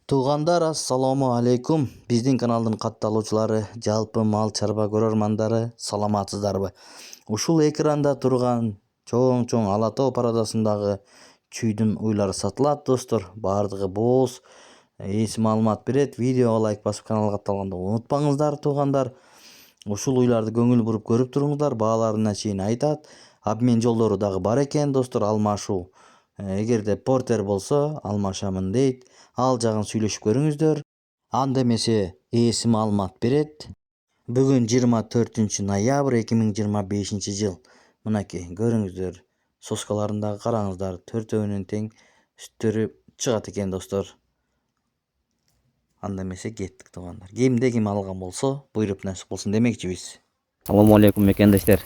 Туугандар, ассаламу алейкум. Биздин каналдын катталуучулары, жалпы мал чарба көрөрмандары, саламатсыздарбы? Ушул экранда турган чоң Ала Тоо парадасындагы чүйдүн уйлары сатылат, достор. Бардыгы бооз. Ээси маалымат берет. Видеого лайк басып каналга катталганды унутпаңыздар, туугандар. Ушул уйларды көңүл буруп көрүп туруңуздар. Бааларына чейин айтат. Обмен жолдору дагы бар экен, достор, алмашуу. Эгерде портер болсо алмашамын дейт. Ал жагын сүйлөшүп көрүңүздөр. Анда эмесе ээси маалымат берет. Бүгүн 24 ноябрь 2025 жыл. Мынакей көрүңүздөр. Соскаларындагы караңыздар, төртөөнүн тең сүттөрү чыгат экен, достор. Анда эмесе кеттик, туугандар. Кимде ким алган болсо, буйруп насип болсун демекчибиз. Assalamu alaikum mekendeshler.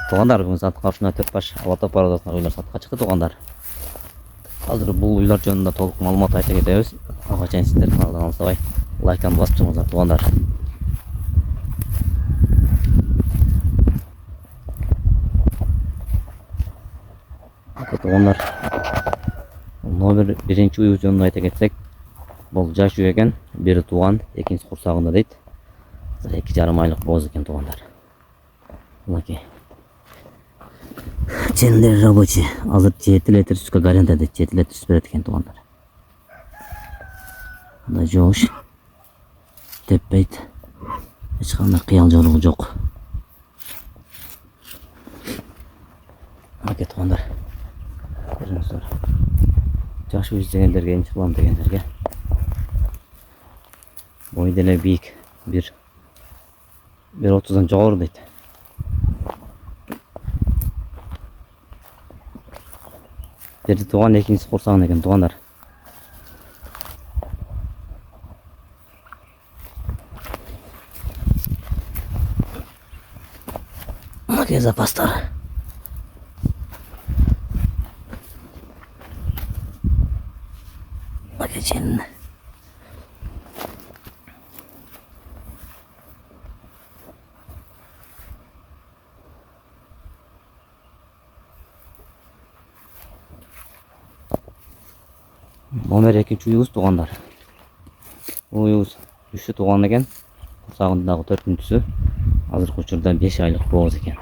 Тугандар, бүгүн сатка ушуна 4 баш Ала Тоо парадасына уйлар сатка чыкты, тугандар. Азыр бул уйлар жөнүндө толук маалымат айта кетебиз. Ага чейин сиздер каналдан алсабай лайктан басып чыгыңыздар, тугандар. Тугандар, номер 1 уй жөнүндө айта кетсек, бул жаш уй экен, бири тууган, экинчиси курсагында дейт. 2,5 айлык бооз экен, тугандар. Мынакей. Чендер рабочий. Азыр 7 литр сүткө гарантия дейт, 7 литр сүт берет экен, тугандар. Мына жоош. Теппейт. Эч кандай кыял жоругу жок. Мынакей, тугандар. Көрүңүздөр. Жаш уй издегендерге, иншаллах дегендерге. Бой деле бийик. 1,30 жогору дейт. Бири тууган, экинчиси курсагында экен, туугандар. Мынакей запастар. Мынакей чен. Номер 2 уйубуз, туугандар. Уйубуз 3 тууган экен. Курсагындагы 4-сү азыркы учурда 5 айлык бооз экен.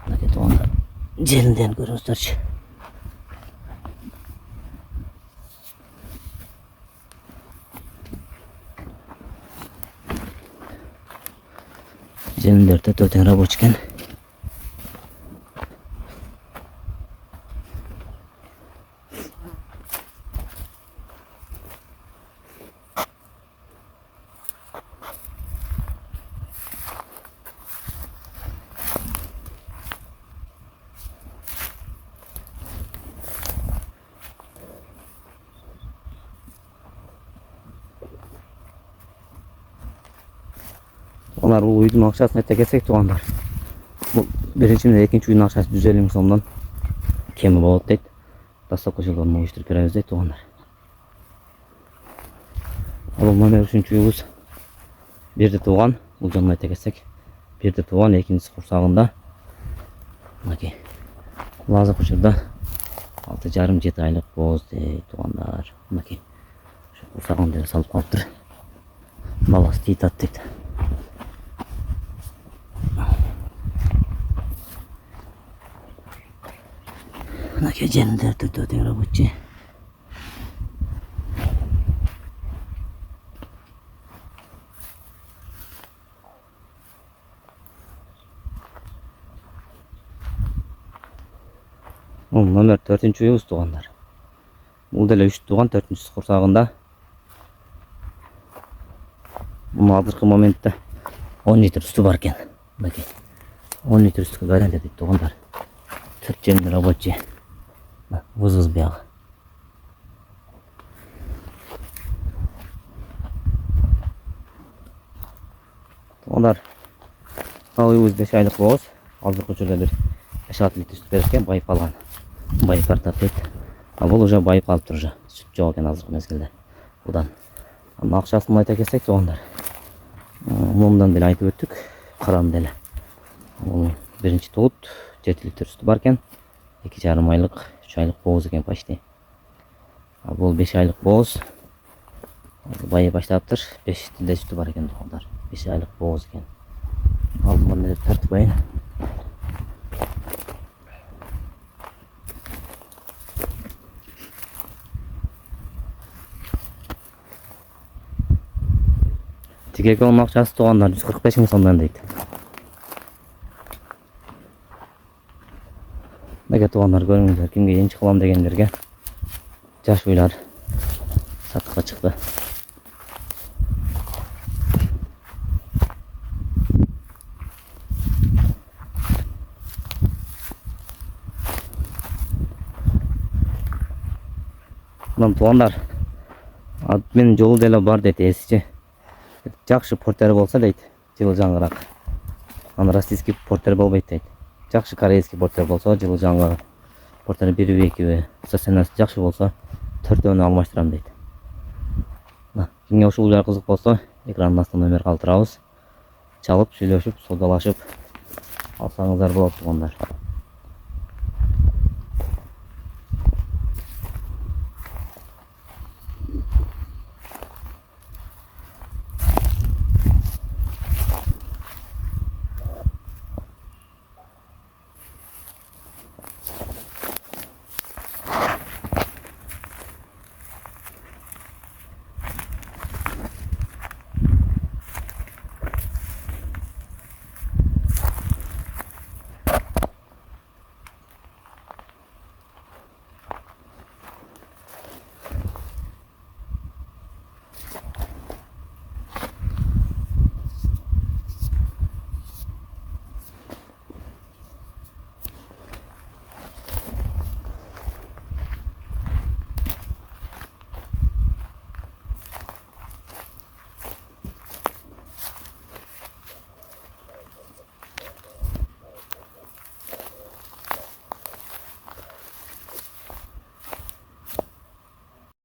Мынакей, туугандар. Жеринден көрүңүздөрчү. Жериндер өтө тең рабочий экен. Onlar bu uydun akçasını ete geçsek, tuğanlar. Bu birinci ve ikinci uydun akçası 150 ming so'mdan kemi bo'ladi deydi. Dastlabki ko'chirlarni uyushtirib beramiz deydi, tuğanlar. Al mana 3-chi uyimiz. Birde tuğan, bu jonini ayta ketsek, birde tuğan, ikincisi qursog'inda. Maki. Hozir ko'chirda 6,5-7 oylik bo'z deydi, tuğanlar. Maki. Shu qursog'ini solib qolibdir. Balasi tiytat deydi. Mınakey jenler өтө тең рабочий. Номер 4-чү уйубуз, тугандар. Бул деле 3 тууган, 4-чүсү курсагында. Мына азыркы моментте 10 литр сүтү бар экен. Мынакей. 10 литр сүткө гарантия дейт, тугандар. 4 jenler рабочий. Выз бияғы. Олар уйубуз 5 айлык бооз. Азыркы учурда бир 5-6 литр сүт берген, байып алган. Байып тартат дейт. Бул уже байып калыптыр уже. Сүт жок экен азыркы мезгилде. Будан. Акчасын айта кетсек, тугандар. Мындан деле айтып өттүк. Карам деле. Бул биринчи туут 7 литр сүтү бар экен. 2,5 айлык, 3 айлык бооз экен почти. Бул 5 айлык бооз. Байы баштаптыр. 5 тилде сүтү бар экен туугандар. 5 айлык бооз экен. Алдыман эле тартып коеюн. Тигеге onun акчасы туугандар 145 миң сомдон дейт. Неге туугандар көрүңүздөр, кимге энчи кылам дегендерге жаш уйлар сатыкка чыкты. Мына туугандар, менин жолу деле бар дейт эсичи. Жакшы портер болса дейт, жылы жаңгыраак. Аны российский портер болбойт дейт. Жакшы корейский портер болсо, жылы жаңгыраак. Портер 1-би 2-би, стационасы жакшы болсо 4-өнү алмаштырам дейт. Кимге ушул уйлар кызык болсо, экрандын астына номер калтырабыз. Чалып, сүйлөшүп, саудалашып алсаңыздар болот туугандар.